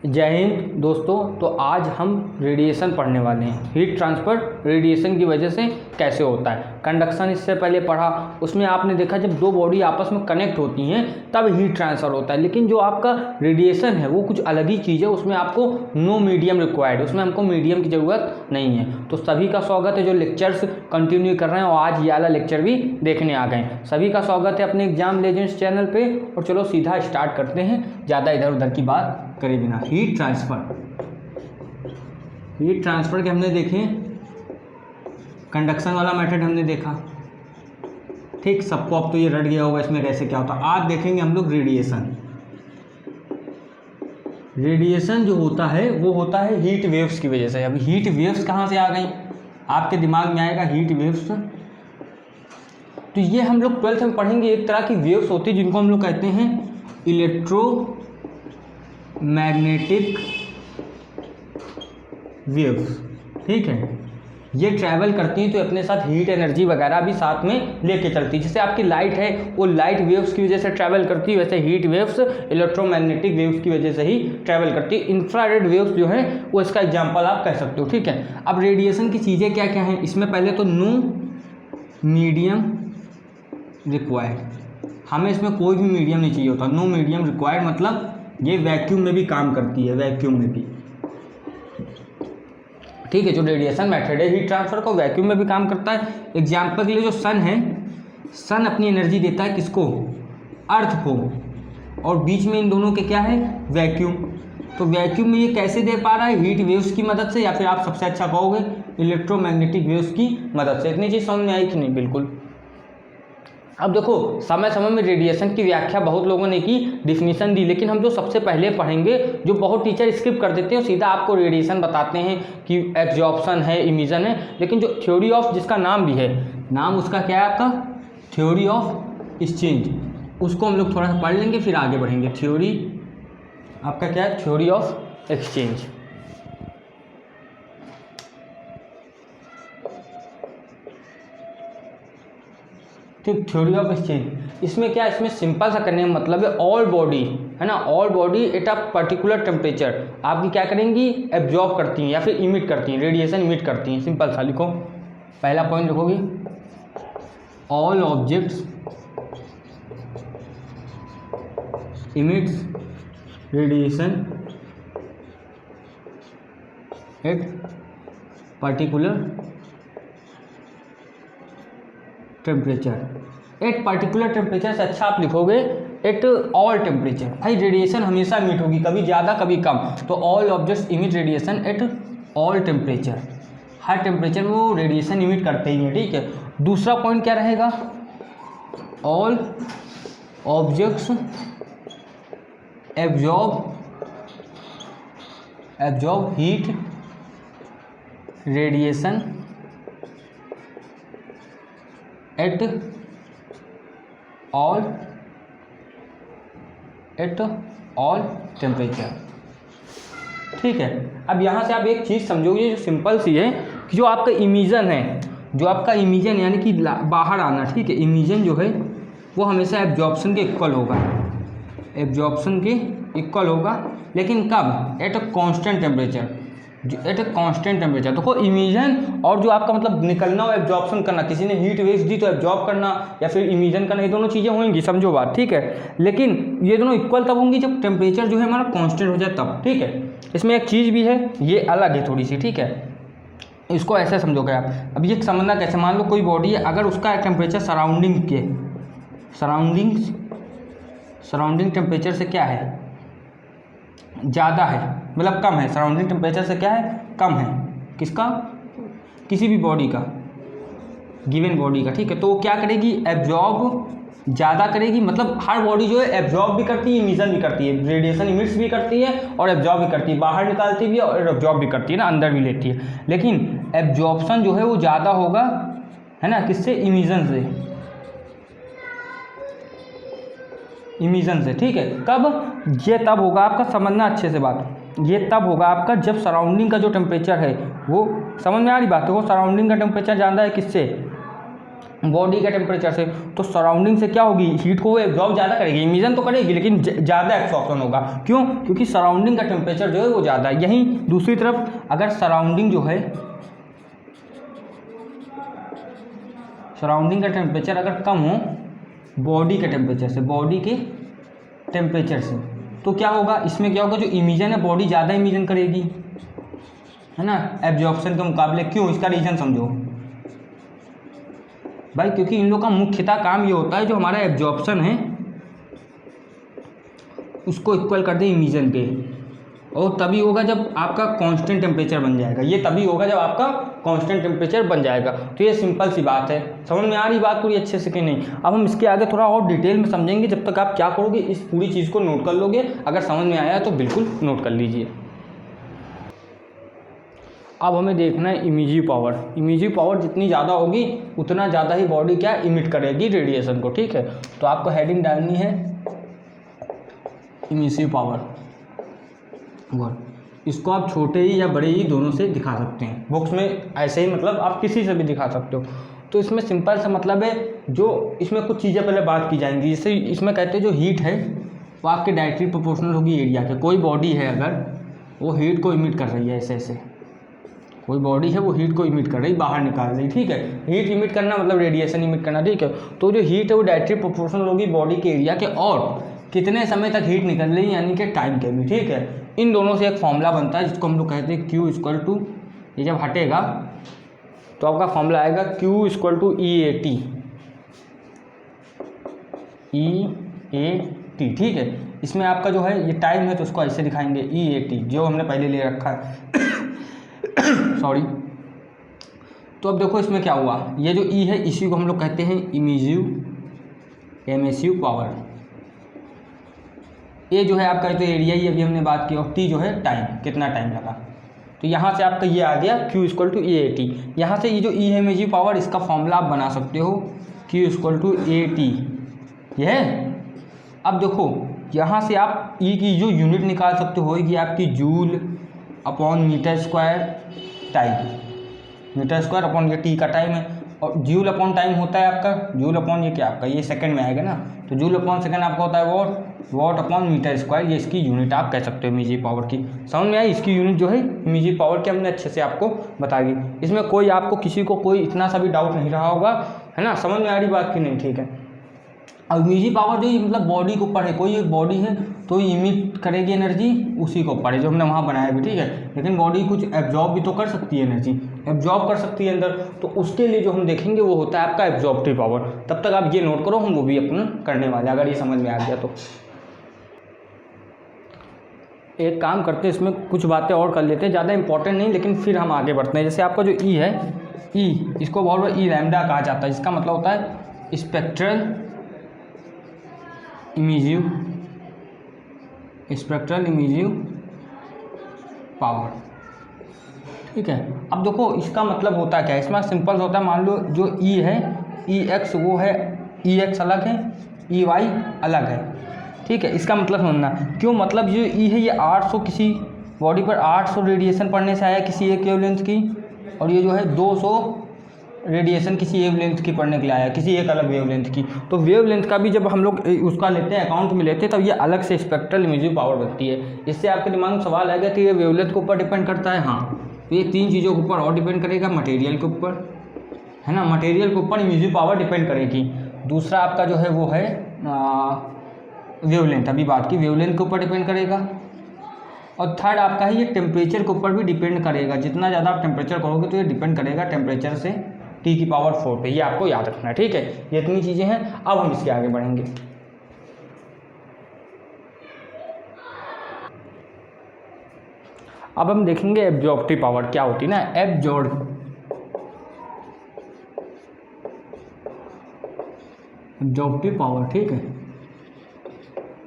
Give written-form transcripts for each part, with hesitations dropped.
जय हिंद दोस्तों। तो आज हम रेडिएशन पढ़ने वाले हैं। हीट ट्रांसफ़र रेडिएशन की वजह से कैसे होता है। कंडक्शन इससे पहले पढ़ा, उसमें आपने देखा जब दो बॉडी आपस में कनेक्ट होती हैं तब हीट ट्रांसफ़र होता है। लेकिन जो आपका रेडिएशन है वो कुछ अलग ही चीज़ है, उसमें आपको नो मीडियम रिक्वायर्ड, उसमें हमको मीडियम की ज़रूरत नहीं है। तो सभी का स्वागत है जो लेक्चर्स कंटिन्यू कर रहे हैं और आज ये वाला लेक्चर भी देखने आ गए। सभी का स्वागत है अपने एग्जाम लेजेंड्स चैनल पे। और चलो सीधा स्टार्ट करते हैं, ज़्यादा इधर उधर की बात करे बिना। हीट ट्रांसफ़र के हमने देखे, कंडक्शन वाला मेथड हमने देखा, ठीक। सबको अब तो ये रट गया होगा इसमें कैसे क्या होता है। आज देखेंगे हम लोग रेडिएशन। रेडिएशन जो होता है वो होता है हीट वेव्स की वजह से। अभी हीट वेव्स कहाँ से आ गई, आपके दिमाग में आएगा हीट वेव्स। तो ये हम लोग 12th में पढ़ेंगे। एक तरह की वेव्स होती है जिनको हम लोग कहते हैं इलेक्ट्रोमैग्नेटिक वेव्स, ठीक है। ये ट्रैवल करती हैं तो अपने साथ हीट एनर्जी वगैरह भी साथ में लेके चलती है। जैसे आपकी लाइट है वो लाइट वेव्स की वजह से ट्रैवल करती है, वैसे हीट वेव्स इलेक्ट्रोमैग्नेटिक वेव्स की वजह से ही ट्रैवल करती है। इंफ्रारेड वेव्स जो है वो इसका एग्जांपल आप कह सकते हो, ठीक है। अब रेडिएशन की चीज़ें क्या क्या हैं, इसमें पहले तो नो मीडियम रिक्वायर्ड, हमें इसमें कोई भी मीडियम नहीं चाहिए होता। नो मीडियम रिक्वायर्ड मतलब ये वैक्यूम में भी काम करती है, वैक्यूम में भी, ठीक है। जो रेडिएशन मेथड है हीट ट्रांसफर को वैक्यूम में भी काम करता है। एग्जाम्पल के लिए जो सन है, सन अपनी एनर्जी देता है किसको, अर्थ को, और बीच में इन दोनों के क्या है, वैक्यूम। तो वैक्यूम में ये कैसे दे पा रहा है, हीट वेव्स की मदद से, या फिर आप सबसे अच्छा कहोगे इलेक्ट्रोमैग्नेटिक वेव्स की मदद से। इतनी चीज़ समझ में आई कि नहीं, बिल्कुल। अब देखो समय समय में रेडिएशन की व्याख्या बहुत लोगों ने की, डिफिनीशन दी, लेकिन हम जो सबसे पहले पढ़ेंगे, जो बहुत टीचर स्किप कर देते हैं, सीधा आपको रेडिएशन बताते हैं कि एब्जॉर्प्शन है, इमिशन है। लेकिन जो थ्योरी ऑफ, जिसका नाम भी है, नाम उसका क्या है आपका, थ्योरी ऑफ एक्सचेंज, उसको हम लोग थोड़ा सा पढ़ लेंगे फिर आगे बढ़ेंगे। थ्योरी आपका क्या है, थ्योरी ऑफ एक्सचेंज। ठीक, थ्योरी ऑफ एक्सचेंज। इसमें क्या, इसमें सिंपल सा करने का मतलब है ऑल बॉडी है ना, all body at a particular temperature आपकी क्या करेंगी, एब्जॉर्ब करती हैं या फिर इमिट करती हैं, रेडिएशन इमिट करती हैं। सिंपल सा लिखो, पहला पॉइंट लिखोगे, all objects emits radiation at particular temperature. At particular temperature से अच्छा आप लिखोगे एट ऑल टेम्परेचर। भाई रेडिएशन हमेशा इमिट होगी, कभी ज़्यादा कभी कम, तो all objects emit radiation at all temperature. Her temperature में वो रेडिएशन इमिट करते ही हैं, ठीक है। दूसरा पॉइंट क्या रहेगा, all objects absorb heat radiation at all temperature, ठीक है। अब यहाँ से आप एक चीज़ समझोगे जो सिंपल सी है कि जो आपका इमिशन है, जो आपका इमिशन यानी कि बाहर आना, ठीक है, इमिशन जो है वो हमेशा एब्जॉर्प्शन के इक्वल होगा, एब्जॉर्प्शन के इक्वल होगा। लेकिन कब, at a constant temperature, at a constant temperature. देखो इमिशन और जो आपका मतलब निकलना और एब्जॉर्प्शन करना, किसी ने हीट वेव्स दी तो एब्जॉर्ब करना या फिर इमिशन करना, ये दोनों चीज़ें होंगी, समझो बात, ठीक है। लेकिन ये दोनों इक्वल तब होंगी जब टेम्परेचर जो है हमारा कांस्टेंट हो जाए तब, ठीक है। इसमें एक चीज़ भी है, ये अलग है थोड़ी सी, ठीक है। इसको ऐसे समझोगे आप। अब ये समझना कैसे, मान लो कोई बॉडी है, अगर उसका टेम्परेचर सराउंडिंग टेम्परेचर से क्या है, ज़्यादा है, मतलब कम है, सराउंडिंग टेम्परेचर से क्या है, कम है, किसका, किसी भी बॉडी का, गिवन बॉडी का, ठीक है। तो वो क्या करेगी, एब्जॉर्ब ज़्यादा करेगी। मतलब हर बॉडी जो है एब्जॉर्ब भी करती है, इमिशन भी करती है, रेडिएशन इमिट्स भी करती है और एब्जॉर्ब भी करती है, बाहर निकालती भी है और एब्जॉर्ब भी करती है ना, अंदर भी लेती है। लेकिन एब्जॉर्प्शन जो है वो ज़्यादा होगा, है ना, किससे, इमिशन से, इमिशन से, ठीक है। कब, ये तब होगा आपका, समझना अच्छे से बात, ये तब होगा आपका जब सराउंडिंग का जो टेम्परेचर है वो, समझ में आ रही बात है, वो सराउंडिंग का टेम्परेचर ज़्यादा है किससे, बॉडी का टेम्परेचर से, तो सराउंडिंग से क्या होगी, हीट को वो एब्जॉर्ब ज़्यादा करेगी, इमिशन तो करेगी लेकिन ज़्यादा एब्सॉर्प्शन होगा। क्यों? क्योंकि सराउंडिंग का टेम्परेचर जो है वो ज़्यादा है। यहीं दूसरी तरफ अगर सराउंडिंग जो है, सराउंडिंग का टेम्परेचर अगर कम हो बॉडी के टेम्परेचर से, बॉडी के टेम्परेचर से, तो क्या होगा, इसमें क्या होगा, जो इमिशन है बॉडी ज़्यादा इमिशन करेगी, है ना, एब्जॉर्प्शन के मुकाबले। क्यों? इसका रीज़न समझो भाई, क्योंकि इन लोगों का मुख्यतः काम ये होता है जो हमारा एब्जॉर्प्शन है उसको इक्वल कर दे इमिशन के, और तभी होगा जब आपका कांस्टेंट टेम्परेचर बन जाएगा। ये तभी होगा जब आपका कांस्टेंट टेम्परेचर बन जाएगा। तो ये सिंपल सी बात है, समझ में आ रही बात पूरी अच्छे से कि नहीं? अब हम इसके आगे थोड़ा और डिटेल में समझेंगे। जब तक आप क्या करोगे, इस पूरी चीज़ को नोट कर लोगे। अगर समझ में आया तो बिल्कुल नोट कर लीजिए। अब हमें देखना है इमिजिव पावर। इमिजिव पावर जितनी ज़्यादा होगी उतना ज़्यादा ही बॉडी क्या इमिट करेगी रेडिएशन को, ठीक है। तो आपको हेडिंग डालनी है इमिसिव पावर। इसको आप छोटे ही या बड़े ही दोनों से दिखा सकते हैं बुक्स में, ऐसे ही मतलब आप किसी से भी दिखा सकते हो। तो इसमें सिंपल सा मतलब है, जो इसमें कुछ चीज़ें पहले बात की जाएंगी। जैसे इसमें कहते हैं जो हीट है वो आपके डायरेक्टली प्रोपोर्शनल होगी एरिया के। कोई बॉडी है अगर वो हीट को इमिट कर रही है, ऐसे ऐसे कोई बॉडी है वो हीट को इमिट कर रही, बाहर निकाल रही, ठीक है। हीट इमिट करना मतलब रेडिएशन इमिट करना, ठीक है। तो जो हीट है वो डायरेक्टली प्रोपोर्शनल होगी बॉडी के एरिया के, और कितने समय तक हीट निकल रही है यानी कि टाइम के भी, ठीक है। इन दोनों से एक फॉर्मूला बनता है जिसको हम लोग कहते हैं Q इक्वल टू, ये जब हटेगा तो आपका फॉर्मूला आएगा Q equal to EAT, EAT, ठीक है। इसमें आपका जो है ये टाइम है तो उसको ऐसे दिखाएंगे EAT, जो हमने पहले ले रखा है सॉरी। तो अब देखो इसमें क्या हुआ, ये जो E है इसी को हम लोग कहते हैं एमिसिव पावर। ये जो है आपका तो एरिया ही अभी हमने बात की, और T जो है टाइम, कितना टाइम लगा। तो यहाँ से आपका ये आ गया Q इक्वल टू EAT। यहाँ से ये जो E है इमेजिव पावर, इसका फॉर्मूला आप बना सकते हो Q इक्वल टू AT, ये है। अब देखो यहाँ से आप E की जो यूनिट निकाल सकते हो कि आपकी joule upon metre square time, metre square upon ये T का टाइम है, और जूल अपॉन टाइम होता है आपका, जूल अपॉन ये क्या आपका ये सेकंड में आएगा ना, तो जूल अपॉन सेकंड आपका होता है वॉट अपॉन मीटर स्क्वायर। ये इसकी यूनिट आप कह सकते हो इमेजिव पावर की। समझ में आई? इसकी यूनिट जो है इमेजिव पावर की हमने अच्छे से आपको बता दी। इसमें कोई आपको किसी को कोई इतना सा भी डाउट नहीं रहा होगा, है ना? समझ में आ रही बात की नहीं? ठीक है। अब इमेजिव पावर जो मतलब बॉडी के ऊपर है, कोई एक बॉडी है तो इमिट करेगी एनर्जी उसी को ऊपर है जो हमने वहाँ बनाया भी, ठीक है। लेकिन बॉडी कुछ एब्जॉर्ब भी तो कर सकती है, एनर्जी एब्जॉर्ब कर सकती है अंदर, तो उसके लिए जो हम देखेंगे वो होता है आपका एब्जॉर्प्टिव पावर। तब तक आप ये नोट करो, हम वो भी अपना करने वाले, अगर ये समझ में आ गया तो। एक काम करते हैं, इसमें कुछ बातें और कर लेते हैं, ज़्यादा इंपॉर्टेंट नहीं, लेकिन फिर हम आगे बढ़ते हैं। जैसे आपका जो ई है, ई इसको बहुत बार ई लैम्डा कहा जाता है। इसका मतलब होता है स्पेक्ट्रल इमेजिव पावर, ठीक है। अब देखो इसका मतलब होता क्या है, इसमें सिंपल होता है, मान लो जो ई है ई एक्स वो है, ई एक्स अलग है, ई वाई अलग है, ठीक है। इसका मतलब समझना क्यों, मतलब ये ई है ये 800 किसी बॉडी पर 800 रेडिएशन पड़ने से आया किसी एक वेवलेंथ की, और ये जो है 200 रेडिएशन किसी एक वेवलेंथ की पढ़ने के लिए आया, किसी एक अलग वेवलेंथ की। तो वेवलेंथ का भी जब हम लोग उसका लेते हैं, अकाउंट में लेते हैं, तब ये अलग से स्पेक्ट्रल इमेजिव पावर बनती है। इससे आपके दिमाग में सवाल आएगा कि ये वेवलेंथ के ऊपर डिपेंड करता है। हाँ, तो ये तीन चीज़ों के ऊपर और डिपेंड करेगा, मटेरियल के ऊपर, है ना, मटेरियल के ऊपर इमेजिव पावर डिपेंड करेगी। दूसरा आपका जो है वो है वेवलेंथ, अभी बात की वेवलेंथ के ऊपर डिपेंड करेगा। और थर्ड आपका है ये टेम्परेचर के ऊपर भी डिपेंड करेगा। जितना ज़्यादा आप टेम्परेचर करोगे तो ये डिपेंड करेगा टेम्परेचर से T की पावर 4 पे, ये आपको याद रखना है, ठीक है। ये इतनी चीज़ें हैं। अब हम इसके आगे बढ़ेंगे। अब हम देखेंगे एब्जॉर्प्टिव पावर क्या होती है ना, एब्जॉर्प्टिव पावर, ठीक है।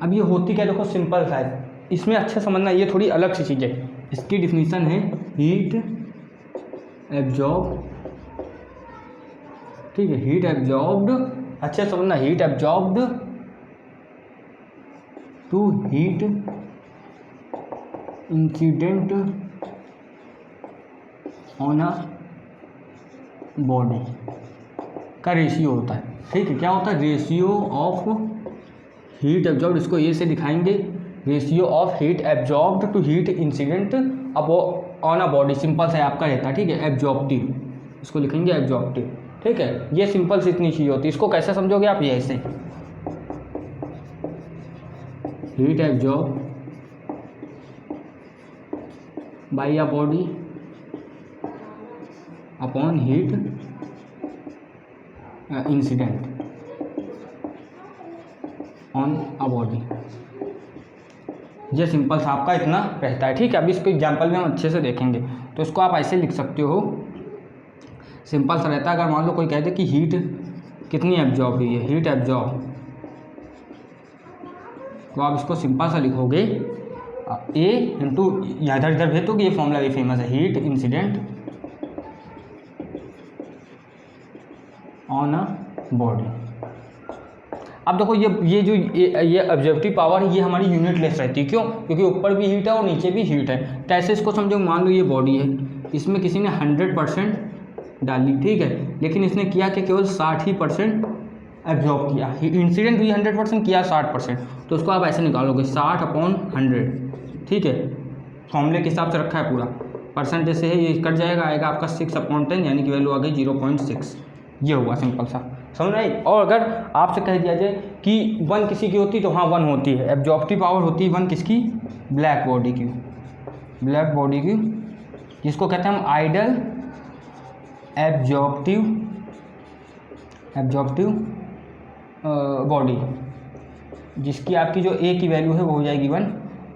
अब ये होती क्या, देखो सिंपल सा है, इसमें अच्छे समझना, ये थोड़ी अलग सी चीज़ है। इसकी डिफिनीशन है हीट एब्जॉर्ब, ठीक है, हीट एब्जॉर्ब्ड, अच्छे समझना, heat absorbed to heat incident on a body, का रेशियो होता है। ठीक है, क्या होता है? रेशियो ऑफ हीट एब्जॉर्ब, इसको ए से दिखाएंगे, ratio of heat absorbed to heat incident अब ऑन अ बॉडी। सिंपल से आपका रहता है, ठीक है, एब्जॉर्प्टिव, इसको लिखेंगे एब्जॉर्प्टिव। ठीक है, ये सिंपल से इतनी चीज़ होती है। इसको कैसे समझोगे आप? ये ऐसे, heat absorb by a body upon heat incident on a body. ये सिंपल सा आपका इतना रहता है। ठीक है, अभी इसको एग्जाम्पल में हम अच्छे से देखेंगे। तो इसको आप ऐसे लिख सकते हो, सिंपल सा रहता है। अगर मान लो कोई कहते कि हीट कितनी एब्जॉर्ब हुई है, हीट एब्जॉर्ब, तो आप इसको सिंपल सा लिखोगे ए इंटू, इधर इधर भेजोगे, ये फॉर्मूला भी फेमस है, heat incident on a body. अब देखो ये जो ये ऑब्जेक्टिव पावर है, ये हमारी यूनिट लेस रहती है। क्यों? क्योंकि ऊपर भी हीट है और नीचे भी हीट है। कैसे इसको समझो? मान लो ये बॉडी है, इसमें किसी ने 100% डाली, ठीक है, लेकिन इसने किया कि केवल 60% एब्जॉर्ब किया। इंसिडेंट भी 100% किया 60%, तो उसको आप ऐसे निकालोगे 60/100। ठीक है, फॉर्मूले के हिसाब से रखा है पूरा, परसेंटेज से है, ये कट जाएगा, आएगा आपका 6/10, यानी कि वैल्यू आ गई 0.6। ये हुआ सिंपल सा, समझ रहे? और अगर आपसे कह दिया जाए कि 1 किसी की होती, तो हाँ 1 होती है। एब्जॉर्प्टिव पावर होती है 1 किसकी? ब्लैक बॉडी की, ब्लैक बॉडी की, जिसको कहते हैं हम आइडल एब्जॉर्प्टिव बॉडी, जिसकी आपकी जो ए की वैल्यू है वो हो जाएगी 1।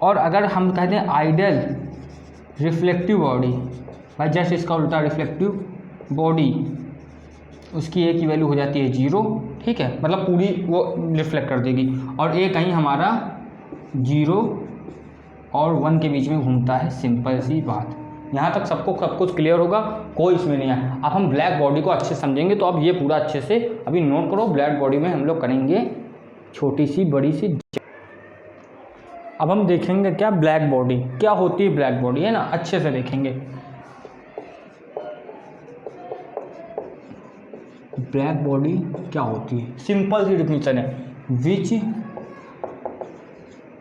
और अगर हम कहते हैं आइडल रिफ्लेक्टिव बॉडी, भाई जैसे इसका उल्टा रिफ्लेक्टिव बॉडी, उसकी ए की वैल्यू हो जाती है 0। ठीक है, मतलब पूरी वो रिफ्लेक्ट कर देगी, और ए कहीं हमारा 0 और 1 के बीच में घूमता है। सिंपल सी बात, यहाँ तक सबको सब कुछ क्लियर होगा, कोई इसमें नहीं है। अब हम ब्लैक बॉडी को अच्छे समझेंगे, तो अब ये पूरा अच्छे से अभी नोट करो। ब्लैक बॉडी में हम लोग करेंगे छोटी सी बड़ी सी। अब हम देखेंगे क्या ब्लैक बॉडी क्या होती है, ब्लैक बॉडी है ना, अच्छे से देखेंगे। ब्लैक बॉडी क्या होती है? सिंपल सी डिफिनीशन है, विच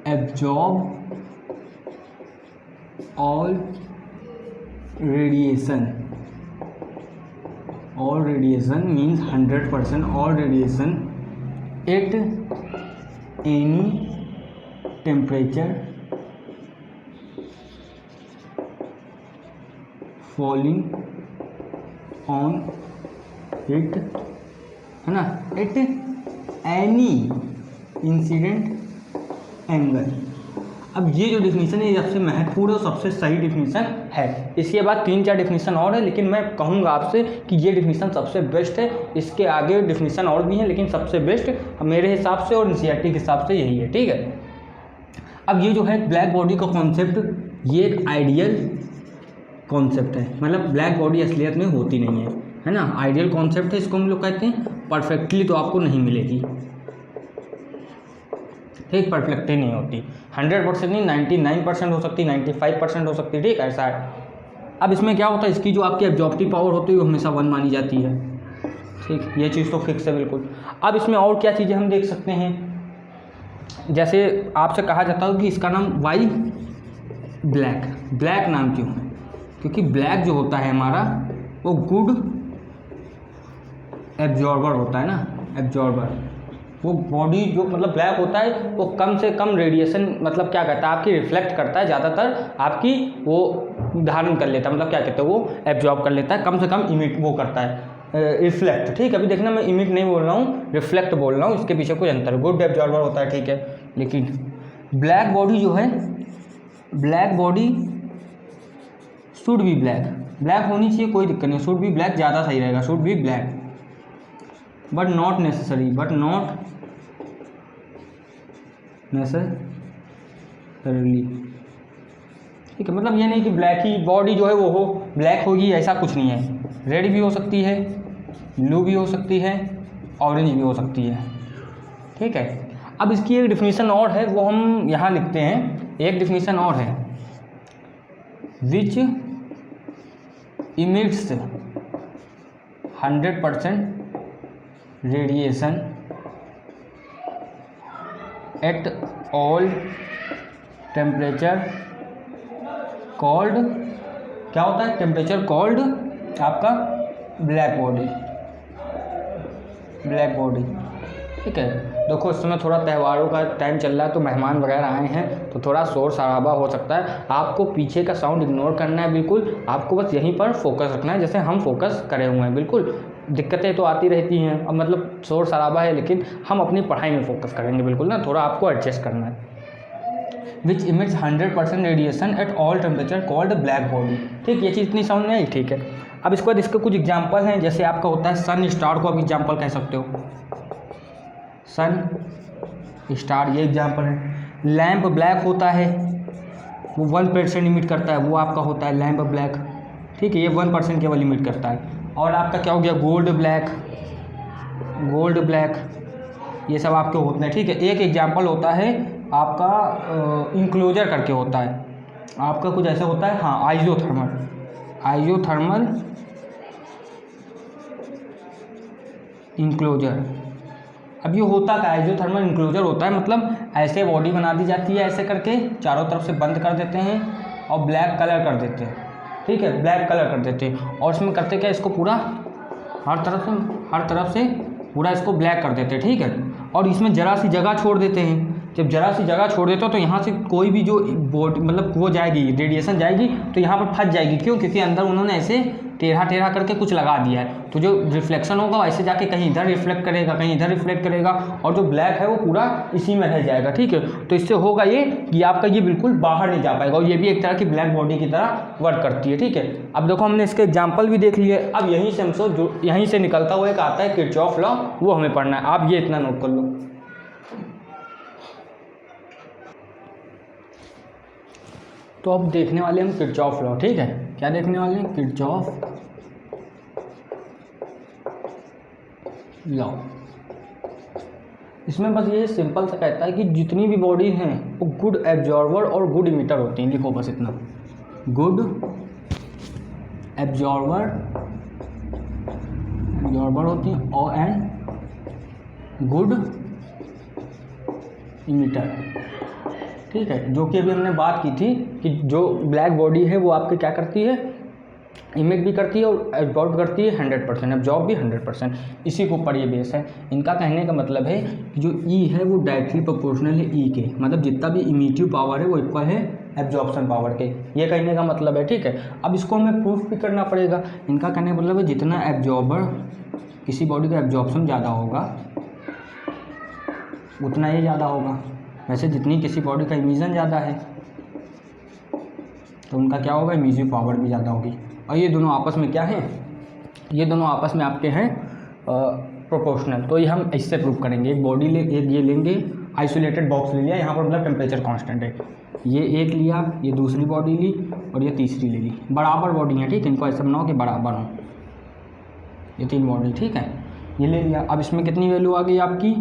absorb all radiation, all radiation means 100% all radiation at any temperature falling on it, है ना, एट एनी इंसिडेंट एंगल। अब ये जो डिफिनीशन है ये सबसे महत्वपूर्ण और सबसे सही डिफिनीशन है। इसके बाद 3-4 डिफिनीशन और है, लेकिन मैं कहूँगा आपसे कि ये डिफिनीशन सबसे बेस्ट है। इसके आगे डिफिनीशन और भी हैं, लेकिन सबसे बेस्ट मेरे हिसाब से और एनसीईआरटी के हिसाब से यही है। ठीक है, अब ये जो है ब्लैक बॉडी का कॉन्सेप्ट, ये एक आइडियल कॉन्सेप्ट है, मतलब ब्लैक बॉडी असलियत में होती नहीं है ना, आइडियल कॉन्सेप्ट है। इसको हम लोग कहते हैं परफेक्टली तो आपको नहीं मिलेगी, ठीक, परफेक्टली नहीं होती, 100% नहीं, 99% हो सकती, 95% हो सकती, ठीक, ऐसा है। अब इसमें क्या होता है, इसकी जो आपकी एब्जॉर्प्टिव पावर होती है वो हमेशा 1 मानी जाती है, ठीक, ये चीज़ तो फिक्स है बिल्कुल। अब इसमें और क्या चीज़ें हम देख सकते हैं, जैसे आपसे कहा जाता है कि इसका नाम वाई ब्लैक, ब्लैक नाम क्यों है? क्योंकि ब्लैक जो होता है हमारा वो गुड एब्जॉर्बर होता है ना, एब्जॉर्बर, वो बॉडी जो मतलब ब्लैक होता है वो कम से कम रेडिएशन मतलब क्या कहता है आपकी रिफ्लेक्ट करता है, ज़्यादातर आपकी वो धारण कर लेता है, मतलब क्या कहते हैं वो एब्जॉर्ब कर लेता है, कम से कम इमिट वो करता है, रिफ्लेक्ट, ठीक है। अभी देखना मैं इमिट नहीं बोल रहा हूँ, रिफ्लेक्ट बोल रहा हूँ, इसके पीछे कोई अंतर, गुड एब्जॉर्बर होता है, ठीक है। लेकिन ब्लैक बॉडी जो है, black body should be black, black होनी चाहिए, कोई दिक्कत नहीं, शुड बी ब्लैक ज़्यादा सही रहेगा, should be black, but not necessary, but not necessarily, ठीक है। मतलब ये नहीं कि ब्लैक ही बॉडी जो है वो हो ब्लैक होगी, ऐसा कुछ नहीं है, रेड भी हो सकती है, ब्लू भी हो सकती है, ऑरेंज भी हो सकती है, ठीक है। अब इसकी एक डिफिनीशन और है, वो हम यहाँ लिखते हैं, एक डिफिनीशन और है, which emits 100% radiation at all temperature called, क्या होता है, टेम्परेचर कॉल्ड आपका ब्लैक बॉडी, ब्लैक बॉडी। ठीक है, देखो इस समय थोड़ा त्योहारों का टाइम चल रहा है तो मेहमान वगैरह आए हैं तो थोड़ा शोर शराबा हो सकता है, आपको पीछे का साउंड इग्नोर करना है, बिल्कुल आपको बस यहीं पर फोकस रखना है जैसे हम फोकस करे हुए हैं। बिल्कुल दिक्कतें तो आती रहती हैं, अब मतलब शोर शराबा है लेकिन हम अपनी पढ़ाई में फोकस करेंगे बिल्कुल ना, थोड़ा आपको एडजस्ट करना है। Which emits 100% radiation at all temperature called black body. ठीक, ये चीज़ इतनी समझ में आई। ठीक है, अब इसके बाद इसके कुछ एग्जाम्पल हैं, जैसे आपका होता है सन स्टार को आप एग्जाम्पल कह सकते हो, सन स्टार ये एग्जाम्पल है। लैम्प ब्लैक होता है, वो 1% इमिट करता है, वो आपका होता है लैम्प ब्लैक। ठीक है, ये 1% केवल इमिट करता है। और आपका क्या हो गया, गोल्ड ब्लैक, गोल्ड ब्लैक, ये सब आपके होते हैं। ठीक है, एक एग्जाम्पल होता है आपका इंक्लोजर करके होता है, आपका कुछ ऐसा होता है, हाँ आइजोथर्मल, आइजोथर्मल इंक्लोजर। अब ये होता क्या है, आइजोथर्मल इंक्लोजर होता है मतलब ऐसे बॉडी बना दी जाती है, ऐसे करके चारों तरफ से बंद कर देते हैं और ब्लैक कलर कर देते हैं। ठीक है, ब्लैक कलर कर देते हैं और इसमें करते क्या, इसको पूरा हर तरफ से पूरा इसको ब्लैक कर देते हैं। ठीक है, और इसमें ज़रा सी जगह छोड़ देते हैं, जब ज़रा सी जगह छोड़ देते हो तो यहाँ से कोई भी जो बॉडी मतलब वो जाएगी, रेडिएशन जाएगी तो यहाँ पर फंस जाएगी। क्यों, क्योंकि अंदर उन्होंने ऐसे टेढ़ा टेढ़ा करके कुछ लगा दिया है, तो जो रिफ्लेक्शन होगा वैसे जाके कहीं इधर रिफ्लेक्ट करेगा, कहीं इधर रिफ्लेक्ट करेगा और जो ब्लैक है वो पूरा इसी में रह जाएगा। ठीक है, तो इससे होगा ये कि आपका ये बिल्कुल बाहर नहीं जा पाएगा और ये भी एक तरह की ब्लैक बॉडी की तरह वर्क करती है। ठीक है, अब देखो हमने इसके एग्जाम्पल भी देख लिए, अब यहीं से हमसे जो यहीं से निकलता हुआ एक आता है किरचॉफ लॉ, वो हमें पढ़ना है। आप ये इतना नोट कर लो। तो अब देखने वाले हम किरचॉफ लॉ। ठीक है, क्या देखने वाले हैं, किरचॉफ लॉ। इसमें बस ये सिंपल सा कहता है कि जितनी भी बॉडी हैं वो गुड एब्जॉर्बर और गुड इमिटर होती हैं। लिखो बस इतना, गुड एब्जॉर्बर होती हैं और एंड गुड इमिटर। ठीक है, जो कि अभी हमने बात की थी कि जो ब्लैक बॉडी है वो आपकी क्या करती है, इमिट भी करती है और एब्जॉर्ब करती है 100%, एब्जॉर्ब भी 100%। इसी के ऊपर ये बेस है। इनका कहने का मतलब है कि जो ई है वो डायरेक्टली प्रोपोर्शनल है ई के, मतलब जितना भी इमिटिव पावर है वो इक्वल है एब्जॉर्प्शन पावर के, ये कहने का मतलब है। ठीक है, अब इसको हमें प्रूफ भी करना पड़ेगा। इनका कहने का मतलब है जितना एब्जॉर्बर किसी बॉडी का एब्जॉर्प्शन ज़्यादा होगा उतना ये ज़्यादा होगा। वैसे जितनी किसी बॉडी का इमिशन ज़्यादा है तो उनका क्या होगा, इमिसिव पावर भी ज़्यादा होगी। और ये दोनों आपस में क्या हैं, ये दोनों आपस में आपके हैं प्रोपोर्शनल। तो ये हम इससे प्रूव करेंगे। एक बॉडी एक ये लेंगे, आइसोलेटेड बॉक्स ले लिया, यहाँ पर मतलब टेम्परेचर कांस्टेंट है, ये एक लिया, ये दूसरी बॉडी ली और ये तीसरी ले ली, बराबर बॉडी है। ठीक है, इनको ऐसा बनाओ कि बराबर हो, ये तीन बॉडी। ठीक है, ये ले लिया। अब इसमें कितनी वैल्यू आ गई आपकी,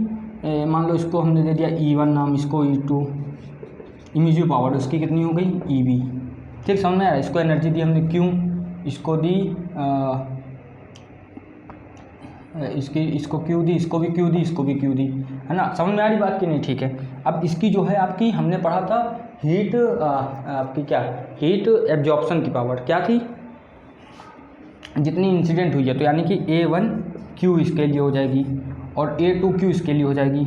मान लो इसको हमने दे दिया E1 नाम, इसको E2, इमिसिव पावर उसकी कितनी हो गई EB। ठीक, समझ में आया। इसको एनर्जी दी हमने Q, इसको दी इसको Q दी, इसको भी Q दी, इसको भी Q दी, है ना। समझ में आ रही बात की नहीं। ठीक है, अब इसकी जो है आपकी हमने पढ़ा था हीट, आपकी क्या हीट एब्जॉर्प्शन की पावर क्या थी, जितनी इंसिडेंट हुई है, तो यानी कि A1Q इसके लिए हो जाएगी और A2Q इसके लिए हो जाएगी।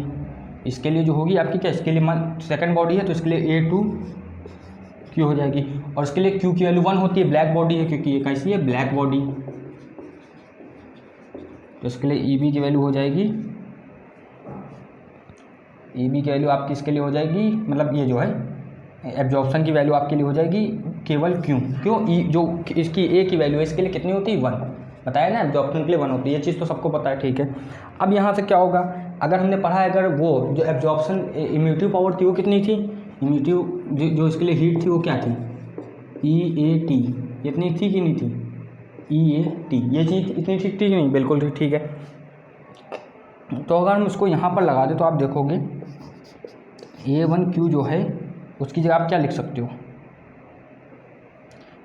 इसके लिए जो होगी आपकी क्या, इसके लिए मान सेकंड बॉडी है तो इसके लिए A2Q हो जाएगी और इसके लिए Q की वैल्यू 1 होती है, ब्लैक बॉडी है क्योंकि ये कैसी है, ब्लैक बॉडी। तो इसके लिए EB की वैल्यू हो जाएगी, EB की वैल्यू आपकी इसके लिए हो जाएगी, मतलब ये जो है एब्जॉर्प्शन की वैल्यू आपके लिए हो जाएगी केवल Q। क्यों, जो इसकी A की वैल्यू है इसके लिए कितनी होती है 1, बताया ना, एब्जॉर्प्शन के लिए 1 होती है, ये चीज़ तो सबको पता है। ठीक है, अब यहाँ से क्या होगा, अगर हमने पढ़ा है, अगर वो जो एब्जॉर्प्शन इमिटिव पावर थी वो कितनी थी, इमिटिव जो इसके लिए हीट थी वो क्या थी, EAT, इतनी थी कि नहीं थी, EAT, ये चीज़ इतनी ठीक थी कि नहीं, बिल्कुल ठीक है। तो अगर हम इसको यहाँ पर लगा दें तो आप देखोगे A1Q जो है उसकी जगह आप क्या लिख सकते हो,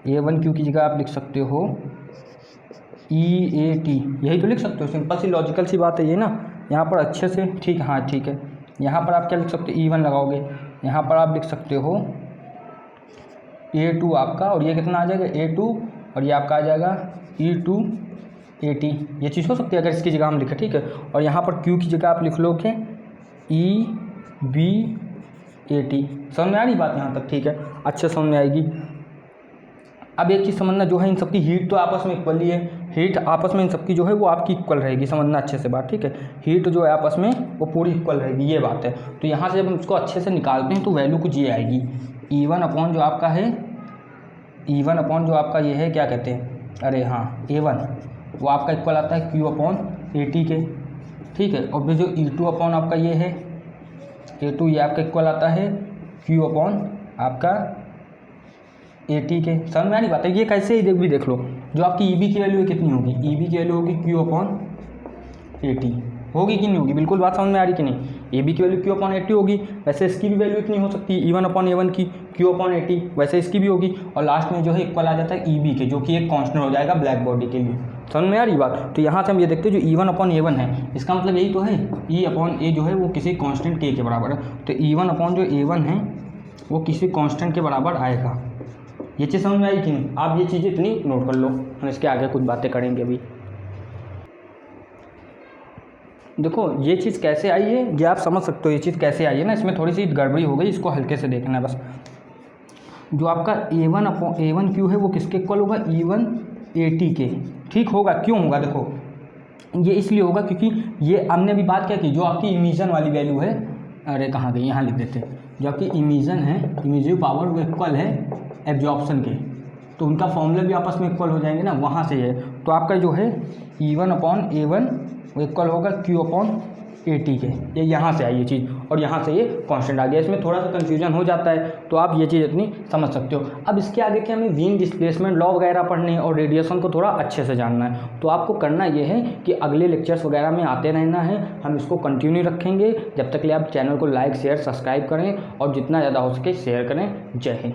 A1Q की जगह आप लिख सकते हो EAT, यही तो लिख सकते हो, सिंपल सी लॉजिकल सी बात है ये ना। यहाँ पर अच्छे से ठीक, हाँ ठीक है। यहाँ पर आप क्या लिख सकते हो, E1 लगाओगे, यहाँ पर आप लिख सकते हो A2 आपका, और ये कितना आ जाएगा A2, और ये आपका आ जाएगा E2AT, ये चीज़ हो सकती है अगर इसकी जगह हम लिखें, ठीक है। और यहाँ पर Q की जगह आप लिख लोगे EBAT। समझ में आ रही बात यहाँ तक, ठीक है, अच्छे समझ में आएगी। अब एक चीज़ समझना, जो है इन सबकी हीट तो आपस में इक्वल ही है, हीट आपस में इन सबकी जो है वो आपकी इक्वल रहेगी, समझना अच्छे से बात, ठीक है। हीट जो है आपस में वो पूरी इक्वल रहेगी, ये बात है। तो यहाँ से जब हम इसको अच्छे से निकालते हैं तो वैल्यू कुछ ये आएगी, E1 अपॉन जो आपका है, E1 अपॉन जो आपका ये है क्या कहते हैं, अरे हाँ A1, वो आपका इक्वल आता है Q अपॉन AT के, ठीक है। और फिर जो E2 अपॉन आपका ये है A2, ये आपका इक्वल आता है Q अपॉन आपका AT के। समझ में आ रही बात है। ये कैसे ही भी देख लो, जो आपकी EB की वैल्यू कितनी होगी, EB की वैल्यू होगी Q अपॉन AT, होगी कि नहीं होगी, बिल्कुल बात समझ में आ रही कि नहीं। EB की वैल्यू Q अपॉन AT होगी, वैसे इसकी भी वैल्यू इतनी हो सकती है E1 अपॉन A1 की Q अपॉन AT, वैसे इसकी भी होगी। और लास्ट में जो है इक्वल आ जाता है EB के, जो कि एक कांस्टेंट हो जाएगा ब्लैक बॉडी के लिए। समझ में आ रही बात। तो यहाँ से हम ये देखते हैं जो E1 अपॉन A1 है, इसका मतलब यही तो है E अपॉन A जो है वो किसी कांस्टेंट K के बराबर है। तो E1 अपॉन जो A1 है वो किसी कांस्टेंट के बराबर आएगा। ये चीज़ समझ में आई कि नहीं, आप ये चीज़ें इतनी नोट कर लो, हम इसके आगे कुछ बातें करेंगे अभी। देखो ये चीज़ कैसे आई है ये आप समझ सकते हो, ये चीज़ कैसे आई है ना, इसमें थोड़ी सी गड़बड़ी हो गई, इसको हल्के से देखना है बस। जो आपका A1 अपॉन A1 Q है वो किसके इक्वल होगा, E1 AT के, ठीक होगा। क्यों होगा, देखो ये इसलिए होगा क्योंकि ये हमने अभी बात क्या की, जो आपकी इमिशन वाली वैल्यू है, अरे कहाँ गई, यहाँ लिख देते हैं, जो आपकी इमिशन है, इमिसिव पावर, वो इक्वल है एब्जॉर्प्शन के, तो उनका फॉर्मूला भी आपस में इक्वल हो जाएंगे ना, वहाँ से है। तो आपका जो है E1 अपॉन A1 वो इक्वल होगा Q अपॉन AT के, ये यहाँ से आई ये चीज़, और यहाँ से ये कांस्टेंट आ गया। इसमें थोड़ा सा कन्फ्यूजन हो जाता है, तो आप ये चीज़ इतनी समझ सकते हो। अब इसके आगे क्या, हमें वीन डिस्प्लेसमेंट लॉ वगैरह पढ़ने और रेडिएशन को थोड़ा अच्छे से जानना है। तो आपको करना ये है कि अगले लेक्चर्स वगैरह में आते रहना है, हम इसको कंटिन्यू रखेंगे। जब तक के लिए आप चैनल को लाइक शेयर सब्सक्राइब करें और जितना ज़्यादा हो सके शेयर करें। जय हिंद।